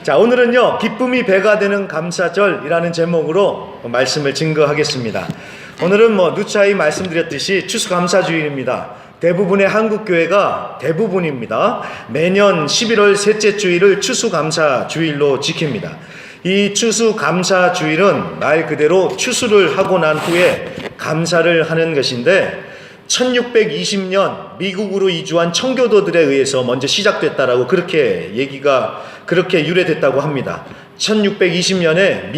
자, 오늘은요, 기쁨이 배가 되는 감사절이라는 제목으로 말씀을 증거하겠습니다. 오늘은 누차히 말씀드렸듯이 추수감사주일입니다. 대부분의 한국교회가 대부분입니다. 매년 11월 셋째 주일을 추수감사주일로 지킵니다. 이 추수감사주일은 말 그대로 추수를 하고 난 후에 감사를 하는 것인데 1620년 미국으로 이주한 청교도들에 의해서 먼저 시작됐다라고 그렇게 유래됐다고 합니다. 1620년에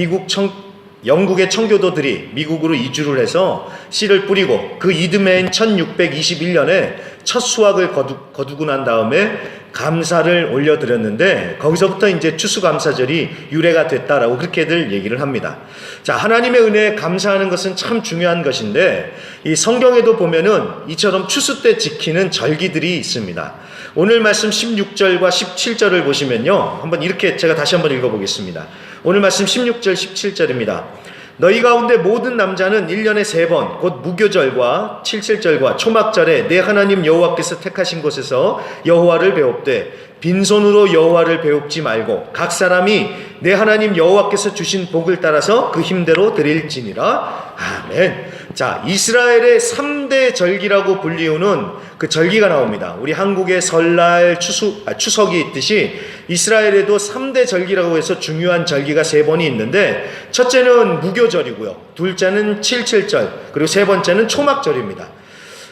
영국의 청교도들이 미국으로 이주를 해서 씨를 뿌리고 그 이듬해인 1621년에 첫 수확을 거두고 난 다음에 감사를 올려드렸는데 거기서부터 이제 추수감사절이 유래가 됐다라고 그렇게들 얘기를 합니다. 자, 하나님의 은혜에 감사하는 것은 참 중요한 것인데 이 성경에도 보면은 이처럼 추수 때 지키는 절기들이 있습니다. 오늘 말씀 16절과 17절을 보시면요, 한번 이렇게 제가 다시 한번 읽어보겠습니다. 오늘 말씀 16절 17절입니다. 너희 가운데 모든 남자는 1년에 3번 곧 무교절과 칠칠절과 초막절에 내 하나님 여호와께서 택하신 곳에서 여호와를 배웁되 빈손으로 여호와를 배웁지 말고 각 사람이 내 하나님 여호와께서 주신 복을 따라서 그 힘대로 드릴지니라. 아멘. 자, 이스라엘의 3대 절기라고 불리우는 그 절기가 나옵니다. 우리 한국의 설날, 추석이 있듯이 이스라엘에도 3대 절기라고 해서 중요한 절기가 3번이 있는데 첫째는 무교절이고요, 둘째는 칠칠절, 그리고 세 번째는 초막절입니다.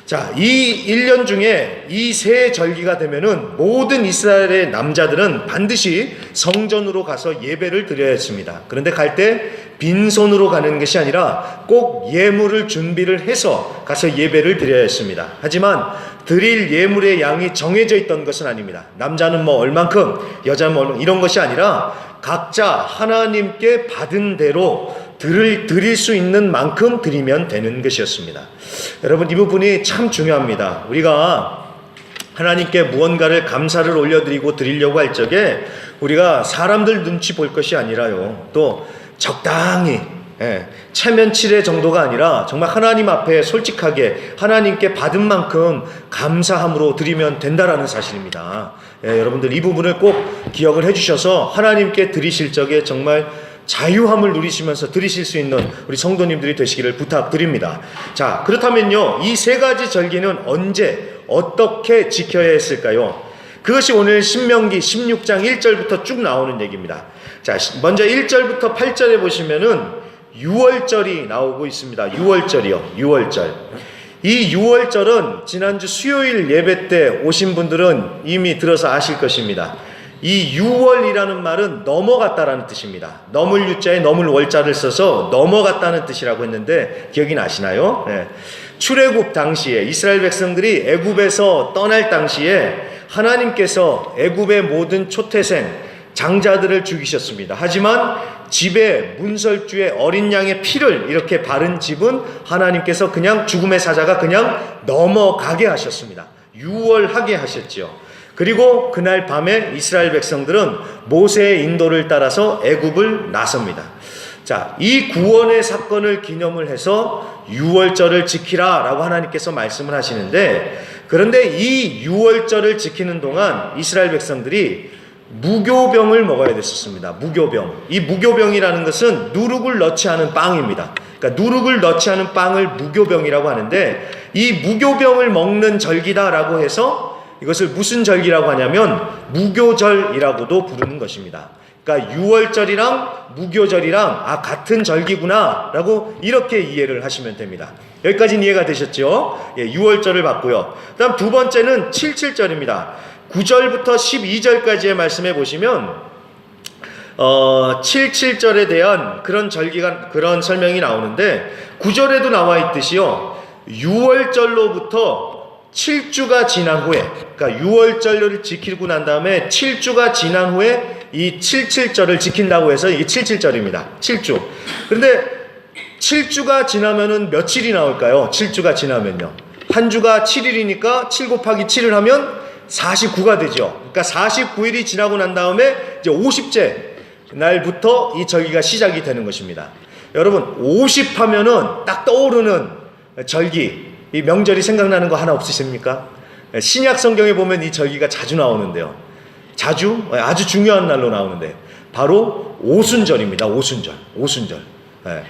자, 이 1년 중에 이 세 절기가 되면은 모든 이스라엘의 남자들은 반드시 성전으로 가서 예배를 드려야 했습니다. 그런데 갈 때 빈손으로 가는 것이 아니라 꼭 예물을 준비를 해서 가서 예배를 드려야 했습니다. 하지만 드릴 예물의 양이 정해져 있던 것은 아닙니다. 남자는 얼만큼, 여자는 얼만큼 이런 것이 아니라 각자 하나님께 받은 대로 드릴 수 있는 만큼 드리면 되는 것이었습니다. 여러분, 이 부분이 참 중요합니다. 우리가 하나님께 무언가를 감사를 올려드리고 드리려고 할 적에 우리가 사람들 눈치 볼 것이 아니라요, 또 적당히 체면치레 정도가 아니라 정말 하나님 앞에 솔직하게 하나님께 받은 만큼 감사함으로 드리면 된다라는 사실입니다. 여러분들 이 부분을 꼭 기억을 해주셔서 하나님께 드리실 적에 정말 자유함을 누리시면서 드리실 수 있는 우리 성도님들이 되시기를 부탁드립니다. 자, 그렇다면요, 이 세 가지 절기는 언제 어떻게 지켜야 했을까요? 그것이 오늘 신명기 16장 1절부터 쭉 나오는 얘기입니다. 자, 먼저 1절부터 8절에 보시면은 유월절이 나오고 있습니다. 유월절이요, 유월절. 이 유월절은 지난주 수요일 예배 때 오신 분들은 이미 들어서 아실 것입니다. 이 유월이라는 말은 넘어갔다라는 뜻입니다. 넘을 유자에 넘을 월자를 써서 넘어갔다는 뜻이라고 했는데 기억이 나시나요? 네. 출애굽 당시에 이스라엘 백성들이 애굽에서 떠날 당시에 하나님께서 애굽의 모든 초태생 장자들을 죽이셨습니다. 하지만 집에 문설주에 어린 양의 피를 이렇게 바른 집은 하나님께서 그냥 죽음의 사자가 그냥 넘어가게 하셨습니다. 유월하게 하셨지요. 그리고 그날 밤에 이스라엘 백성들은 모세의 인도를 따라서 애굽을 나섭니다. 자, 이 구원의 사건을 기념을 해서 유월절을 지키라 라고 하나님께서 말씀을 하시는데, 그런데 이 유월절을 지키는 동안 이스라엘 백성들이 무교병을 먹어야 됐었습니다. 무교병. 이 무교병이라는 것은 누룩을 넣지 않은 빵입니다. 그러니까 누룩을 넣지 않은 빵을 무교병이라고 하는데, 이 무교병을 먹는 절기다라고 해서 이것을 무슨 절기라고 하냐면 무교절이라고도 부르는 것입니다. 그러니까 유월절이랑 무교절이랑 같은 절기구나 라고 이렇게 이해를 하시면 됩니다. 여기까지는 이해가 되셨죠? 유월절을 봤고요. 그 다음 두 번째는 칠칠절입니다. 9절부터 12절까지의 말씀해 보시면 칠칠절에 대한 그런 설명이 나오는데 9절에도 나와 있듯이요, 6월절로부터 7주가 지난 후에, 그러니까 6월절을 지키고 난 다음에 7주가 지난 후에 이 칠칠절을 지킨다고 해서 이게 칠칠절입니다. 7주. 그런데 7주가 지나면은 며칠이 나올까요? 7주가 지나면요, 한 주가 7일이니까 7 곱하기 7을 하면 49가 되죠. 그러니까 49일이 지나고 난 다음에 이제 50째 날부터 이 절기가 시작이 되는 것입니다. 여러분, 50 하면은 딱 떠오르는 절기, 이 명절이 생각나는 거 하나 없으십니까? 신약 성경에 보면 이 절기가 자주 나오는데요. 아주 중요한 날로 나오는데 바로 오순절입니다. 오순절. 예.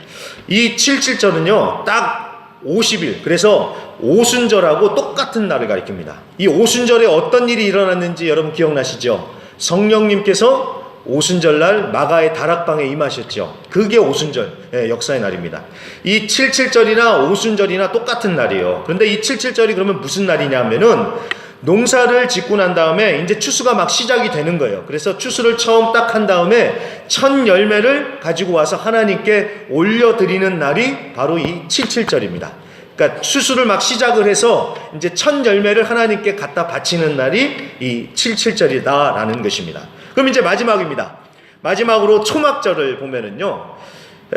이 77절은요, 딱 50일, 그래서 오순절하고 똑같은 날을 가리킵니다. 이 오순절에 어떤 일이 일어났는지 여러분 기억나시죠? 성령님께서 오순절날 마가의 다락방에 임하셨죠. 그게 오순절 역사의 날입니다. 이 77절이나 오순절이나 똑같은 날이에요. 그런데 이 77절이 그러면 무슨 날이냐 하면은 농사를 짓고 난 다음에 이제 추수가 막 시작이 되는 거예요. 그래서 추수를 처음 딱 한 다음에 첫 열매를 가지고 와서 하나님께 올려드리는 날이 바로 이 77절입니다. 그러니까 추수를 막 시작을 해서 이제 첫 열매를 하나님께 갖다 바치는 날이 이 77절이다라는 것입니다. 그럼 이제 마지막입니다. 마지막으로 초막절을 보면은요,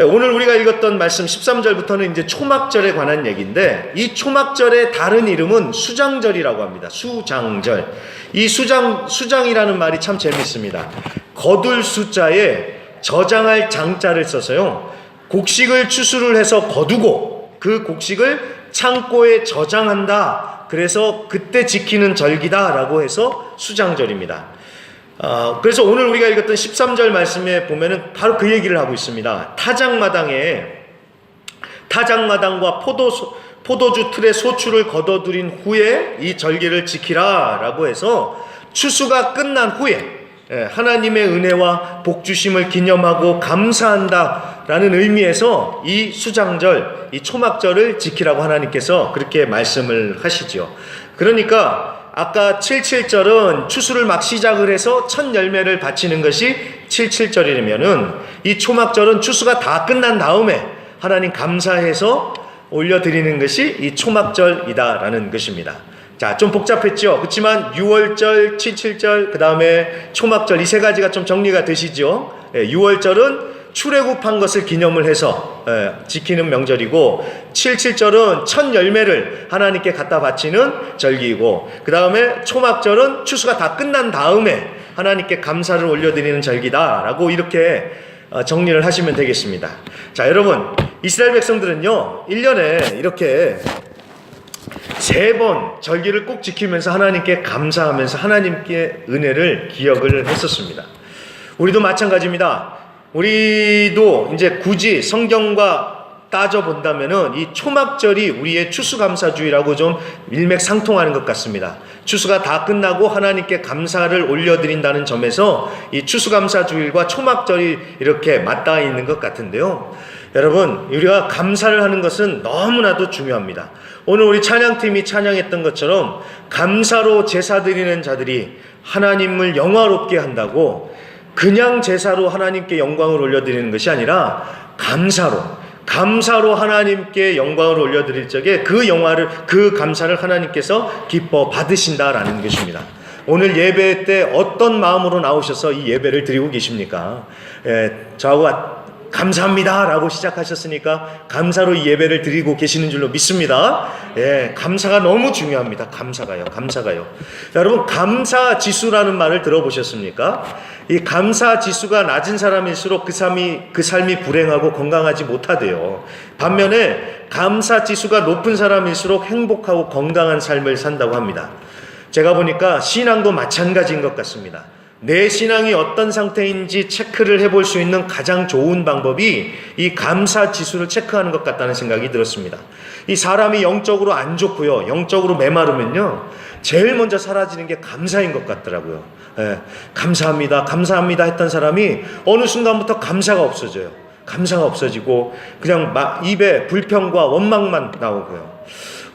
오늘 우리가 읽었던 말씀 13절부터는 이제 초막절에 관한 얘기인데, 이 초막절의 다른 이름은 수장절이라고 합니다. 수장절. 이 수장이라는 말이 참 재밌습니다. 거둘 숫자에 저장할 장자를 써서요, 곡식을 추수를 해서 거두고 그 곡식을 창고에 저장한다. 그래서 그때 지키는 절기다라고 해서 수장절입니다. 그래서 오늘 우리가 읽었던 13절 말씀에 보면은 바로 그 얘기를 하고 있습니다. 타작마당과 포도주 틀에 소출을 걷어들인 후에 이 절기를 지키라 라고 해서 추수가 끝난 후에 하나님의 은혜와 복주심을 기념하고 감사한다 라는 의미에서 이 수장절, 이 초막절을 지키라고 하나님께서 그렇게 말씀을 하시죠. 그러니까 아까 77절은 추수를 막 시작을 해서 첫 열매를 바치는 것이 77절이라면은 이 초막절은 추수가 다 끝난 다음에 하나님 감사해서 올려드리는 것이 이 초막절이다라는 것입니다. 자, 좀 복잡했죠? 그렇지만 6월절, 77절, 그 다음에 초막절 이 세 가지가 좀 정리가 되시죠? 6월절은 출애굽한 것을 기념을 해서 지키는 명절이고, 77절은 첫 열매를 하나님께 갖다 바치는 절기이고, 그 다음에 초막절은 추수가 다 끝난 다음에 하나님께 감사를 올려드리는 절기다라고 이렇게 정리를 하시면 되겠습니다. 자, 여러분, 이스라엘 백성들은요 1년에 이렇게 3번 절기를 꼭 지키면서 하나님께 감사하면서 하나님께 은혜를 기억을 했었습니다. 우리도 마찬가지입니다. 우리도 이제 굳이 성경과 따져본다면은 이 초막절이 우리의 추수감사주의라고 좀 일맥상통하는 것 같습니다. 추수가 다 끝나고 하나님께 감사를 올려드린다는 점에서 이 추수감사주일과 초막절이 이렇게 맞닿아 있는 것 같은데요. 여러분, 우리가 감사를 하는 것은 너무나도 중요합니다. 오늘 우리 찬양팀이 찬양했던 것처럼 감사로 제사 드리는 자들이 하나님을 영화롭게 한다고, 그냥 제사로 하나님께 영광을 올려드리는 것이 아니라 감사로 하나님께 영광을 올려드릴 적에 그 감사를 하나님께서 기뻐 받으신다라는 것입니다. 오늘 예배 때 어떤 마음으로 나오셔서 이 예배를 드리고 계십니까? 저하고 감사합니다 라고 시작하셨으니까 감사로 이 예배를 드리고 계시는 줄로 믿습니다. 감사가 너무 중요합니다. 감사가요. 여러분, 감사지수라는 말을 들어보셨습니까? 이 감사지수가 낮은 사람일수록 그 삶이 불행하고 건강하지 못하대요. 반면에 감사지수가 높은 사람일수록 행복하고 건강한 삶을 산다고 합니다. 제가 보니까 신앙도 마찬가지인 것 같습니다. 내 신앙이 어떤 상태인지 체크를 해볼 수 있는 가장 좋은 방법이 이 감사 지수를 체크하는 것 같다는 생각이 들었습니다. 이 사람이 영적으로 안 좋고요, 영적으로 메마르면요, 제일 먼저 사라지는 게 감사인 것 같더라고요. 감사합니다 했던 사람이 어느 순간부터 감사가 없어지고 그냥 입에 불평과 원망만 나오고요.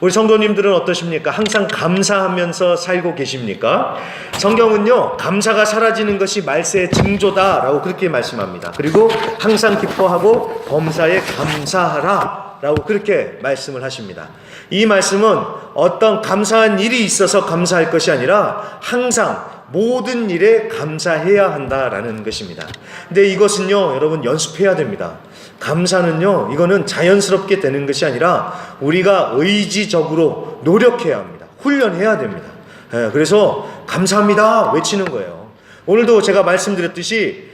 우리 성도님들은 어떠십니까? 항상 감사하면서 살고 계십니까? 성경은요, 감사가 사라지는 것이 말세의 징조다라고 그렇게 말씀합니다. 그리고 항상 기뻐하고 범사에 감사하라 라고 그렇게 말씀을 하십니다. 이 말씀은 어떤 감사한 일이 있어서 감사할 것이 아니라 항상 모든 일에 감사해야 한다라는 것입니다. 근데 이것은요, 여러분, 연습해야 됩니다. 감사는요, 이거는 자연스럽게 되는 것이 아니라 우리가 의지적으로 노력해야 합니다. 훈련해야 됩니다. 그래서 감사합니다 외치는 거예요. 오늘도 제가 말씀드렸듯이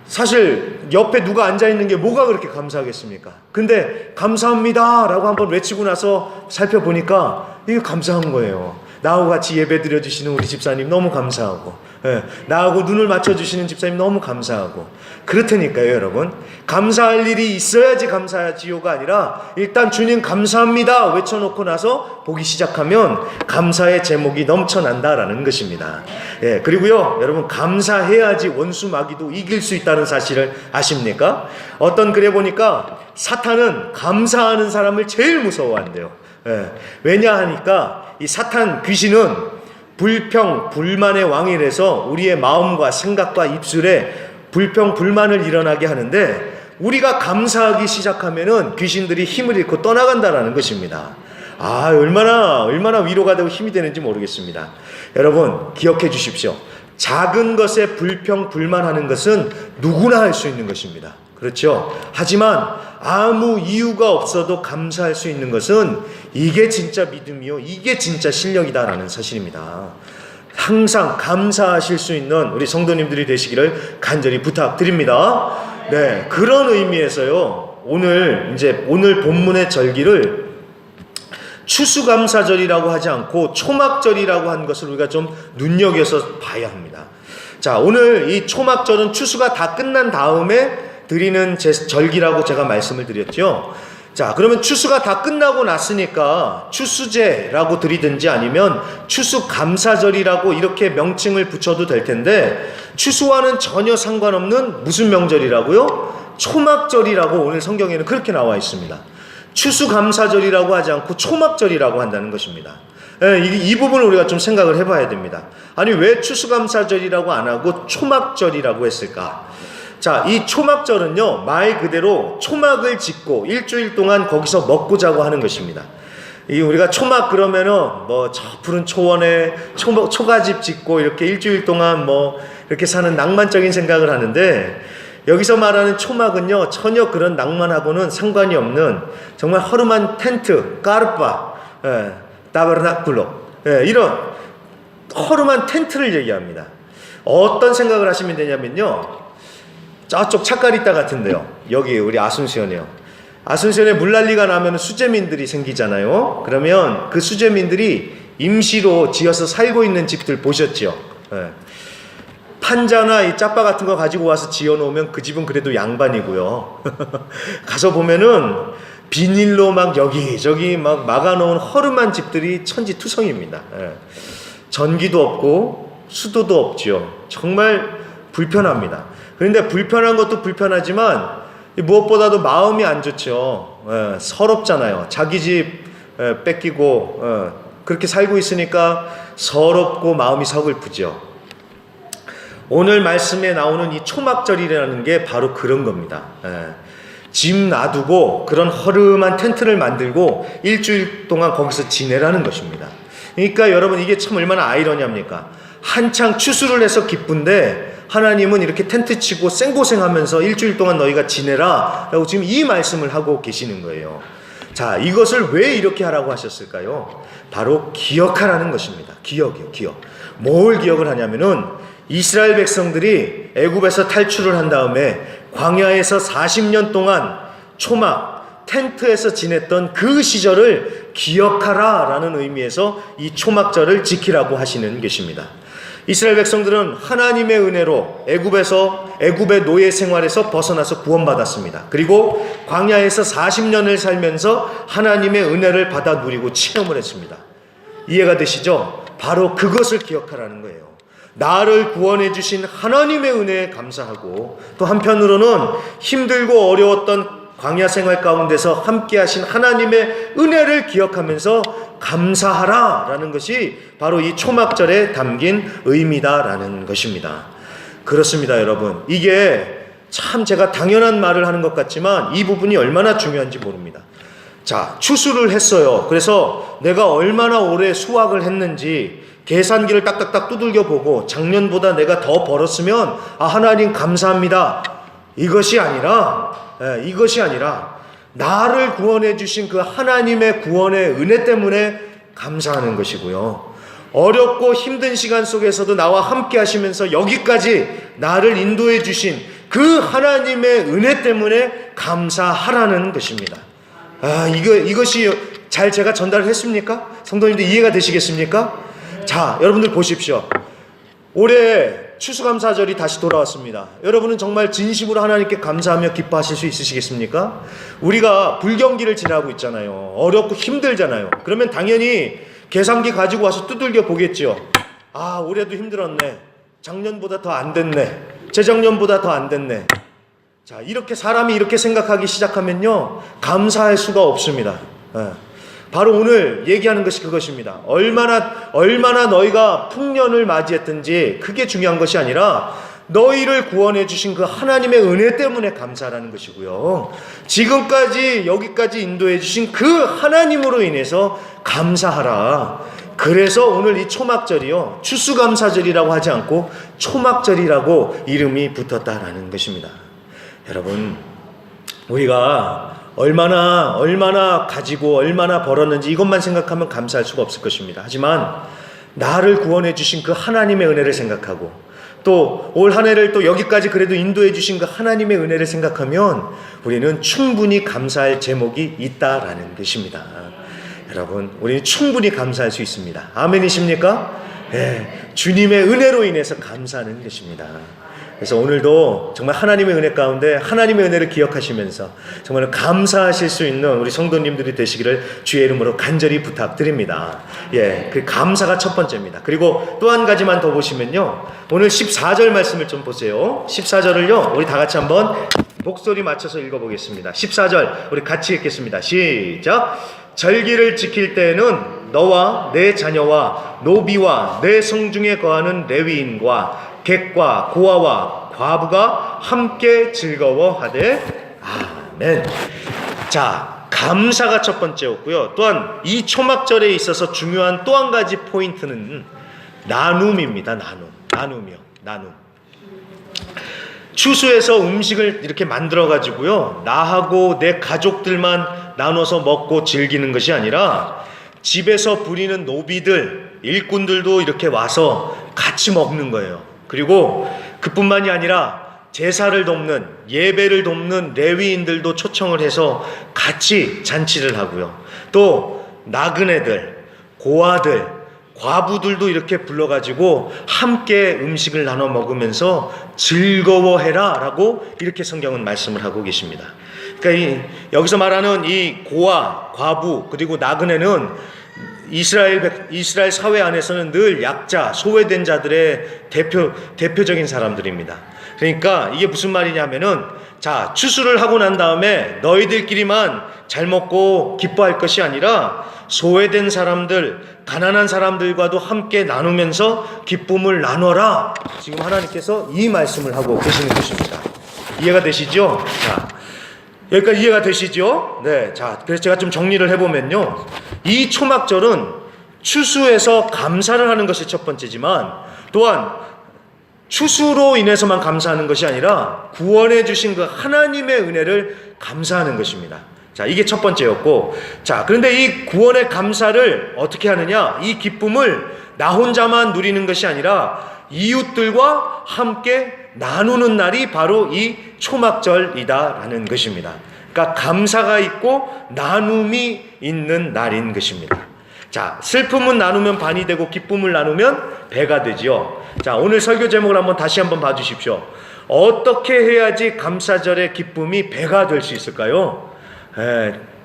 사실 옆에 누가 앉아있는 게 뭐가 그렇게 감사하겠습니까? 근데 감사합니다 라고 한번 외치고 나서 살펴보니까 이게 감사한 거예요. 나하고 같이 예배 드려주시는 우리 집사님 너무 감사하고, 예, 나하고 눈을 맞춰주시는 집사님 너무 감사하고. 그렇다니까요, 여러분. 감사할 일이 있어야지 감사하지요가 아니라 일단 주님 감사합니다 외쳐놓고 나서 보기 시작하면 감사의 제목이 넘쳐난다라는 것입니다. 예, 그리고요, 여러분, 감사해야지 원수 마귀도 이길 수 있다는 사실을 아십니까? 어떤 글에 보니까 사탄은 감사하는 사람을 제일 무서워한대요. 예, 왜냐 하니까 이 사탄 귀신은 불평 불만의 왕이라서 우리의 마음과 생각과 입술에 불평 불만을 일어나게 하는데, 우리가 감사하기 시작하면은 귀신들이 힘을 잃고 떠나간다라는 것입니다. 아, 얼마나 위로가 되고 힘이 되는지 모르겠습니다. 여러분, 기억해 주십시오. 작은 것에 불평 불만하는 것은 누구나 할 수 있는 것입니다. 그렇죠? 하지만 아무 이유가 없어도 감사할 수 있는 것은 이게 진짜 믿음이요, 이게 진짜 실력이다라는 사실입니다. 항상 감사하실 수 있는 우리 성도님들이 되시기를 간절히 부탁드립니다. 네, 그런 의미에서요, 오늘 본문의 절기를 추수감사절이라고 하지 않고 초막절이라고 한 것을 우리가 좀 눈여겨서 봐야 합니다. 자, 오늘 이 초막절은 추수가 다 끝난 다음에 드리는 절기라고 제가 말씀을 드렸죠. 자, 그러면 추수가 다 끝나고 났으니까 추수제라고 드리든지 아니면 추수감사절이라고 이렇게 명칭을 붙여도 될 텐데, 추수와는 전혀 상관없는 무슨 명절이라고요? 초막절이라고 오늘 성경에는 그렇게 나와 있습니다. 추수감사절이라고 하지 않고 초막절이라고 한다는 것입니다. 이 부분을 우리가 좀 생각을 해봐야 됩니다. 아니, 왜 추수감사절이라고 안 하고 초막절이라고 했을까? 자, 이 초막절은요, 말 그대로 초막을 짓고 일주일 동안 거기서 먹고 자고 하는 것입니다. 우리가 초막 그러면은 저 푸른 초원에 초가집 짓고 이렇게 일주일 동안 이렇게 사는 낭만적인 생각을 하는데, 여기서 말하는 초막은요, 전혀 그런 낭만하고는 상관이 없는 정말 허름한 텐트, 까르파, 타베르나클로, 이런 허름한 텐트를 얘기합니다. 어떤 생각을 하시면 되냐면요, 저쪽 차카리타 같은데요, 여기 우리 아순시연에요. 아순시연에 물난리가 나면 수재민들이 생기잖아요. 그러면 그 수재민들이 임시로 지어서 살고 있는 집들 보셨죠? 판자나 이 짜빠 같은 거 가지고 와서 지어놓으면 그 집은 그래도 양반이고요. 가서 보면은 비닐로 막 여기저기 막 막아놓은 허름한 집들이 천지투성입니다. 전기도 없고 수도도 없죠. 정말 불편합니다. 그런데 불편한 것도 불편하지만 무엇보다도 마음이 안 좋죠. 서럽잖아요. 자기 집 뺏기고 그렇게 살고 있으니까 서럽고 마음이 서글프죠. 오늘 말씀에 나오는 이 초막절이라는 게 바로 그런 겁니다. 집 놔두고 그런 허름한 텐트를 만들고 일주일 동안 거기서 지내라는 것입니다. 그러니까 여러분, 이게 참 얼마나 아이러니합니까? 한창 추수를 해서 기쁜데 하나님은 이렇게 텐트 치고 생고생하면서 일주일 동안 너희가 지내라 라고 지금 이 말씀을 하고 계시는 거예요. 자, 이것을 왜 이렇게 하라고 하셨을까요? 바로 기억하라는 것입니다. 기억이요, 기억. 뭘 기억을 하냐면은 이스라엘 백성들이 애굽에서 탈출을 한 다음에 광야에서 40년 동안 초막, 텐트에서 지냈던 그 시절을 기억하라 라는 의미에서 이 초막절을 지키라고 하시는 것입니다. 이스라엘 백성들은 하나님의 은혜로 애굽의 노예 생활에서 벗어나서 구원받았습니다. 그리고 광야에서 40년을 살면서 하나님의 은혜를 받아 누리고 체험을 했습니다. 이해가 되시죠? 바로 그것을 기억하라는 거예요. 나를 구원해 주신 하나님의 은혜에 감사하고, 또 한편으로는 힘들고 어려웠던 광야 생활 가운데서 함께 하신 하나님의 은혜를 기억하면서 감사하라 라는 것이 바로 이 초막절에 담긴 의미다라는 것입니다. 그렇습니다, 여러분. 이게 참 제가 당연한 말을 하는 것 같지만 이 부분이 얼마나 중요한지 모릅니다. 자, 추수를 했어요. 그래서 내가 얼마나 오래 수확을 했는지 계산기를 딱딱딱 두들겨 보고 작년보다 내가 더 벌었으면 하나님 감사합니다, 이것이 아니라 나를 구원해 주신 그 하나님의 구원의 은혜 때문에 감사하는 것이고요. 어렵고 힘든 시간 속에서도 나와 함께 하시면서 여기까지 나를 인도해 주신 그 하나님의 은혜 때문에 감사하라는 것입니다. 이것이 잘 제가 전달을 했습니까? 성도님들 이해가 되시겠습니까? 자, 여러분들 보십시오. 올해 추수감사절이 다시 돌아왔습니다. 여러분은 정말 진심으로 하나님께 감사하며 기뻐하실 수 있으시겠습니까? 우리가 불경기를 지나고 있잖아요. 어렵고 힘들잖아요. 그러면 당연히 계산기 가지고 와서 두들겨 보겠죠. 아, 올해도 힘들었네. 작년보다 더 안 됐네. 재작년보다 더 안 됐네. 자, 이렇게 사람이 이렇게 생각하기 시작하면요, 감사할 수가 없습니다. 바로 오늘 얘기하는 것이 그것입니다. 얼마나 너희가 풍년을 맞이했든지 그게 중요한 것이 아니라 너희를 구원해 주신 그 하나님의 은혜 때문에 감사하라는 것이고요. 지금까지 여기까지 인도해 주신 그 하나님으로 인해서 감사하라. 그래서 오늘 이 초막절이요, 추수감사절이라고 하지 않고 초막절이라고 이름이 붙었다라는 것입니다. 여러분, 우리가 얼마나 가지고 얼마나 벌었는지 이것만 생각하면 감사할 수가 없을 것입니다. 하지만 나를 구원해 주신 그 하나님의 은혜를 생각하고 또 올 한 해를 또 여기까지 그래도 인도해 주신 그 하나님의 은혜를 생각하면 우리는 충분히 감사할 제목이 있다라는 것입니다. 여러분, 우리는 충분히 감사할 수 있습니다. 아멘이십니까? 네, 주님의 은혜로 인해서 감사하는 것입니다. 그래서 오늘도 정말 하나님의 은혜 가운데 하나님의 은혜를 기억하시면서 정말 감사하실 수 있는 우리 성도님들이 되시기를 주의 이름으로 간절히 부탁드립니다. 예, 그 감사가 첫 번째입니다. 그리고 또 한 가지만 더 보시면요, 오늘 14절 말씀을 좀 보세요. 14절을요 우리 다 같이 한번 목소리 맞춰서 읽어보겠습니다. 14절 우리 같이 읽겠습니다. 시작. 절기를 지킬 때에는 너와 내 자녀와 노비와 내 성중에 거하는 레위인과 객과 고아와 과부가 함께 즐거워하되. 아멘. 자, 감사가 첫 번째였고요. 또한 이 초막절에 있어서 중요한 또 한 가지 포인트는 나눔입니다. 나눔. 추수해서 음식을 이렇게 만들어 가지고요, 나하고 내 가족들만 나눠서 먹고 즐기는 것이 아니라 집에서 부리는 노비들, 일꾼들도 이렇게 와서 같이 먹는 거예요. 그리고 그뿐만이 아니라 제사를 돕는, 예배를 돕는 레위인들도 초청을 해서 같이 잔치를 하고요. 또 나그네들, 고아들, 과부들도 이렇게 불러가지고 함께 음식을 나눠 먹으면서 즐거워해라 라고 이렇게 성경은 말씀을 하고 계십니다. 그러니까 여기서 말하는 이 고아, 과부, 그리고 나그네는 이스라엘 사회 안에서는 늘 약자, 소외된 자들의 대표적인 사람들입니다. 그러니까 이게 무슨 말이냐면은, 자, 추수를 하고 난 다음에 너희들끼리만 잘 먹고 기뻐할 것이 아니라 소외된 사람들, 가난한 사람들과도 함께 나누면서 기쁨을 나눠라. 지금 하나님께서 이 말씀을 하고 계시는 것입니다. 이해가 되시죠? 자, 여기까지 이해가 되시죠? 네. 자, 그래서 제가 좀 정리를 해보면요, 이 초막절은 추수해서 감사를 하는 것이 첫 번째지만, 또한 추수로 인해서만 감사하는 것이 아니라 구원해 주신 그 하나님의 은혜를 감사하는 것입니다. 자, 이게 첫 번째였고, 자, 그런데 이 구원의 감사를 어떻게 하느냐? 이 기쁨을 나 혼자만 누리는 것이 아니라 이웃들과 함께 나누는 날이 바로 이 초막절이다라는 것입니다. 그러니까 감사가 있고 나눔이 있는 날인 것입니다. 자, 슬픔은 나누면 반이 되고 기쁨을 나누면 배가 되지요. 자, 오늘 설교 제목을 다시 한번 봐주십시오. 어떻게 해야지 감사절의 기쁨이 배가 될 수 있을까요?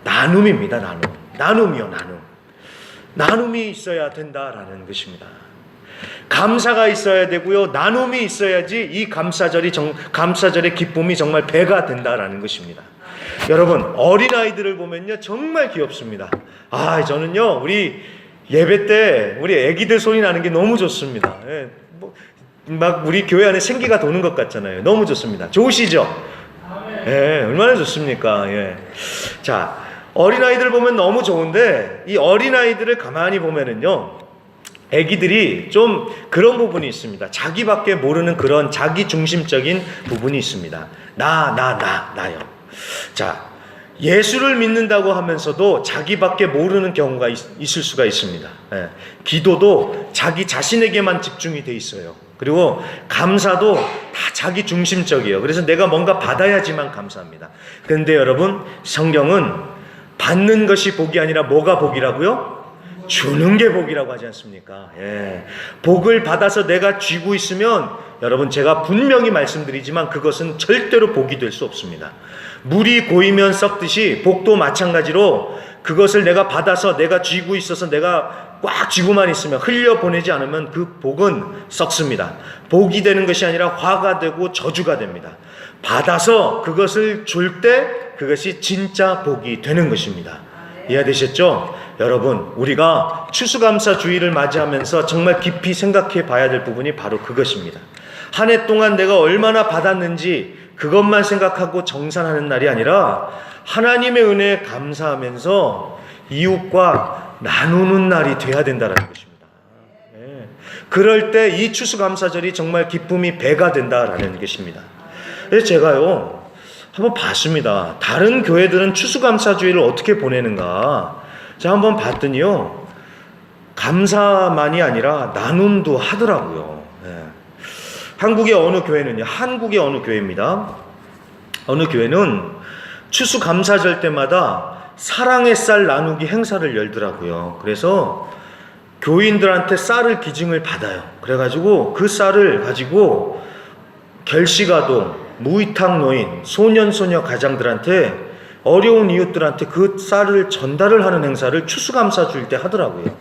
나눔입니다. 나눔이요. 나눔이 있어야 된다라는 것입니다. 감사가 있어야 되고요, 나눔이 있어야지 이 감사절의 기쁨이 정말 배가 된다라는 것입니다. 여러분, 어린아이들을 보면요 정말 귀엽습니다. 저는요 우리 예배 때 우리 애기들 소리 나는 게 너무 좋습니다. 막 우리 교회 안에 생기가 도는 것 같잖아요. 너무 좋습니다. 좋으시죠? 얼마나 좋습니까? 자, 어린아이들 보면 너무 좋은데, 이 어린아이들을 가만히 보면은요, 애기들이 좀 그런 부분이 있습니다. 자기밖에 모르는 그런 자기 중심적인 부분이 있습니다. 나요. 자, 예수를 믿는다고 하면서도 자기밖에 모르는 경우가 있을 수가 있습니다. 기도도 자기 자신에게만 집중이 돼 있어요. 그리고 감사도 다 자기 중심적이에요. 그래서 내가 뭔가 받아야지만 감사합니다. 그런데 여러분, 성경은 받는 것이 복이 아니라 뭐가 복이라고요? 주는 게 복이라고 하지 않습니까? 예. 복을 받아서 내가 쥐고 있으면 여러분 제가 분명히 말씀드리지만 그것은 절대로 복이 될 수 없습니다. 물이 고이면 썩듯이 복도 마찬가지로 그것을 내가 받아서 내가 쥐고 있어서 내가 꽉 쥐고만 있으면 흘려보내지 않으면 그 복은 썩습니다. 복이 되는 것이 아니라 화가 되고 저주가 됩니다. 받아서 그것을 줄 때 그것이 진짜 복이 되는 것입니다. 이해되셨죠? 여러분, 우리가 추수감사주의를 맞이하면서 정말 깊이 생각해 봐야 될 부분이 바로 그것입니다. 한 해 동안 내가 얼마나 받았는지 그것만 생각하고 정산하는 날이 아니라 하나님의 은혜에 감사하면서 이웃과 나누는 날이 돼야 된다는 것입니다. 네. 그럴 때 이 추수감사절이 정말 기쁨이 배가 된다라는 것입니다. 그래서 제가요 한번 봤습니다. 다른 교회들은 추수감사주의를 어떻게 보내는가 제가 한번 봤더니요 감사만이 아니라 나눔도 하더라고요. 네. 한국의 어느 교회입니다. 어느 교회는 추수감사절 때마다 사랑의 쌀 나누기 행사를 열더라고요. 그래서 교인들한테 쌀을 기증을 받아요. 그래가지고 그 쌀을 가지고 결식아동, 무위탁 노인, 소년소녀 가장들한테 어려운 이웃들한테 그 쌀을 전달을 하는 행사를 추수감사주일 때 하더라고요. 네.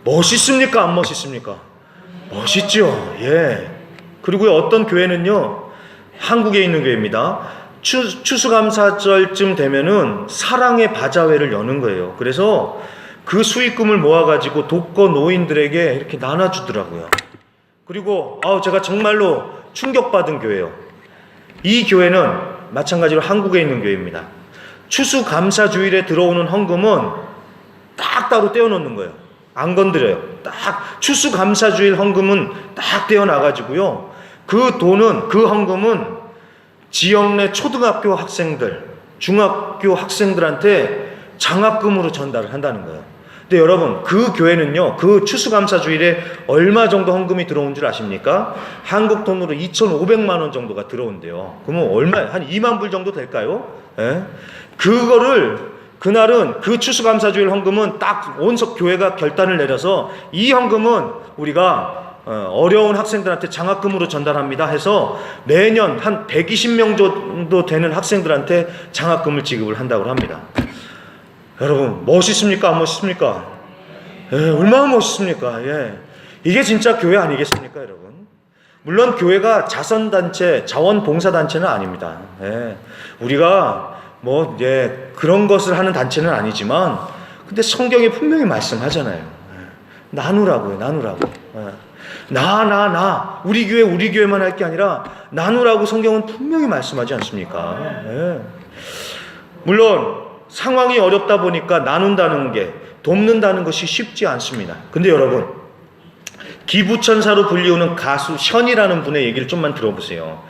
멋있습니까? 안 멋있습니까? 멋있죠. 예. 그리고 어떤 교회는요, 한국에 있는 교회입니다. 추수감사절쯤 되면은 사랑의 바자회를 여는 거예요. 그래서 그 수익금을 모아가지고 독거 노인들에게 이렇게 나눠주더라고요. 그리고 제가 정말로 충격받은 교회요. 이 교회는 마찬가지로 한국에 있는 교회입니다. 추수감사주일에 들어오는 헌금은 딱 따로 떼어놓는 거예요. 안 건드려요. 딱 추수감사주일 헌금은 딱 떼어놔가지고요. 그 돈은, 그 헌금은 지역 내 초등학교 학생들, 중학교 학생들한테 장학금으로 전달을 한다는 거예요. 근데 여러분, 그 교회는요, 그 추수감사주일에 얼마 정도 헌금이 들어온 줄 아십니까? 한국 돈으로 2,500만 원 정도가 들어온대요. 그러면 한 2만 불 정도 될까요? 예? 그날은 그 추수감사주일 헌금은 딱 온 교회가 결단을 내려서 이 헌금은 우리가 어려운 학생들한테 장학금으로 전달합니다 해서 매년 한 120명 정도 되는 학생들한테 장학금을 지급을 한다고 합니다. 여러분, 멋있습니까? 안 멋있습니까? 예, 얼마나 멋있습니까? 예. 이게 진짜 교회 아니겠습니까, 여러분? 물론 교회가 자선단체, 자원봉사단체는 아닙니다. 예. 우리가 그런 것을 하는 단체는 아니지만, 근데 성경에 분명히 말씀하잖아요. 예. 나누라고요, 나누라고. 예. 우리 교회만 할 게 아니라 나누라고 성경은 분명히 말씀하지 않습니까? 예. 물론 상황이 어렵다 보니까 나눈다는 게, 돕는다는 것이 쉽지 않습니다. 근데 여러분, 기부천사로 불리우는 가수 션이라는 분의 얘기를 좀만 들어보세요.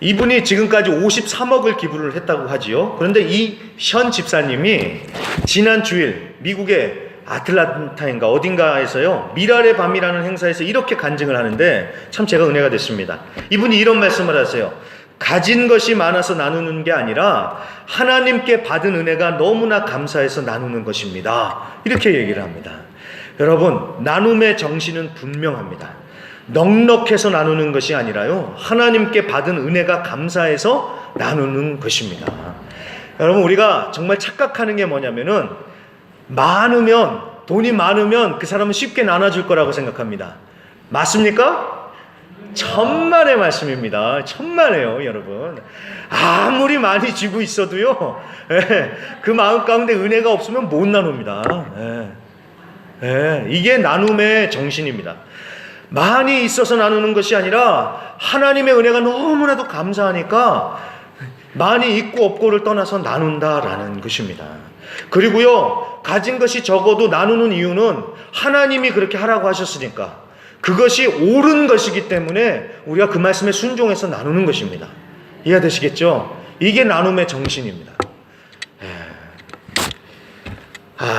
이분이 지금까지 53억을 기부를 했다고 하지요. 그런데 이 션 집사님이 지난 주일 미국의 아틀란타인가 어딘가에서요, 미랄의 밤이라는 행사에서 이렇게 간증을 하는데 참 제가 은혜가 됐습니다. 이분이 이런 말씀을 하세요. 가진 것이 많아서 나누는 게 아니라 하나님께 받은 은혜가 너무나 감사해서 나누는 것입니다. 이렇게 얘기를 합니다. 여러분, 나눔의 정신은 분명합니다. 넉넉해서 나누는 것이 아니라요, 하나님께 받은 은혜가 감사해서 나누는 것입니다. 여러분, 우리가 정말 착각하는 게 뭐냐면은 돈이 많으면 그 사람은 쉽게 나눠줄 거라고 생각합니다. 맞습니까? 천만의 말씀입니다. 천만에요, 여러분. 아무리 많이 쥐고 있어도요, 그 마음 가운데 은혜가 없으면 못 나눕니다. 이게 나눔의 정신입니다. 많이 있어서 나누는 것이 아니라 하나님의 은혜가 너무나도 감사하니까 많이 있고 없고를 떠나서 나눈다라는 것입니다. 그리고요, 가진 것이 적어도 나누는 이유는 하나님이 그렇게 하라고 하셨으니까, 그것이 옳은 것이기 때문에 우리가 그 말씀에 순종해서 나누는 것입니다. 이해되시겠죠? 이게 나눔의 정신입니다.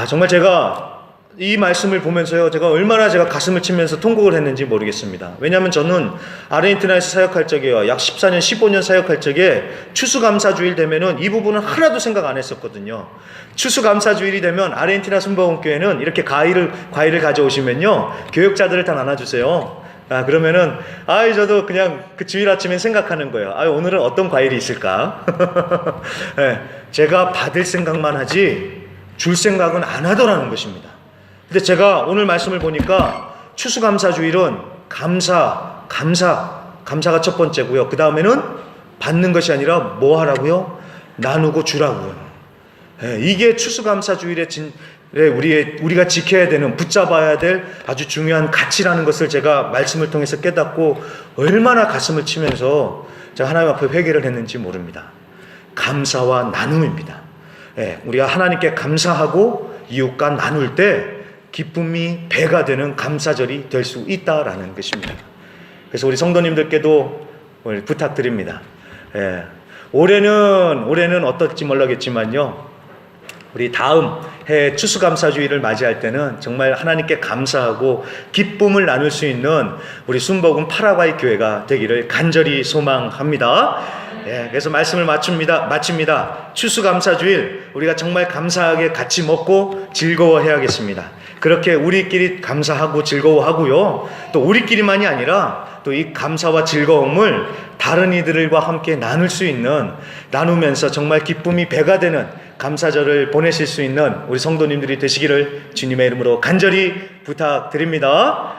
정말 제가 이 말씀을 보면서요, 제가 가슴을 치면서 통곡을 했는지 모르겠습니다. 왜냐하면 저는 아르헨티나에서 사역할 적에요, 약 14년, 15년 사역할 적에 추수감사주일 되면은 이 부분은 하나도 생각 안 했었거든요. 추수감사주일이 되면 아르헨티나 순복음교회는 이렇게 과일을 가져오시면요, 교역자들을 다 나눠주세요. 그러면은, 저도 그냥 그 주일 아침에 생각하는 거예요. 오늘은 어떤 과일이 있을까? 네, 제가 받을 생각만 하지, 줄 생각은 안 하더라는 것입니다. 근데 제가 오늘 말씀을 보니까 추수감사주일은 감사가 첫 번째고요. 그 다음에는 받는 것이 아니라 뭐 하라고요? 나누고 주라고요. 이게 추수감사주일의 우리가 지켜야 되는, 붙잡아야 될 아주 중요한 가치라는 것을 제가 말씀을 통해서 깨닫고 얼마나 가슴을 치면서 제가 하나님 앞에 회개를 했는지 모릅니다. 감사와 나눔입니다. 우리가 하나님께 감사하고 이웃과 나눌 때 기쁨이 배가 되는 감사절이 될 수 있다라는 것입니다. 그래서 우리 성도님들께도 부탁드립니다. 올해는 어떨지 모르겠지만요, 우리 다음 해 추수감사주일을 맞이할 때는 정말 하나님께 감사하고 기쁨을 나눌 수 있는 우리 순복음 파라과이 교회가 되기를 간절히 소망합니다. 그래서 말씀을 마칩니다. 추수감사주일 우리가 정말 감사하게 같이 먹고 즐거워해야겠습니다. 그렇게 우리끼리 감사하고 즐거워하고요, 또 우리끼리만이 아니라 또 이 감사와 즐거움을 다른 이들과 함께 나누면서 정말 기쁨이 배가 되는 감사절을 보내실 수 있는 우리 성도님들이 되시기를 주님의 이름으로 간절히 부탁드립니다.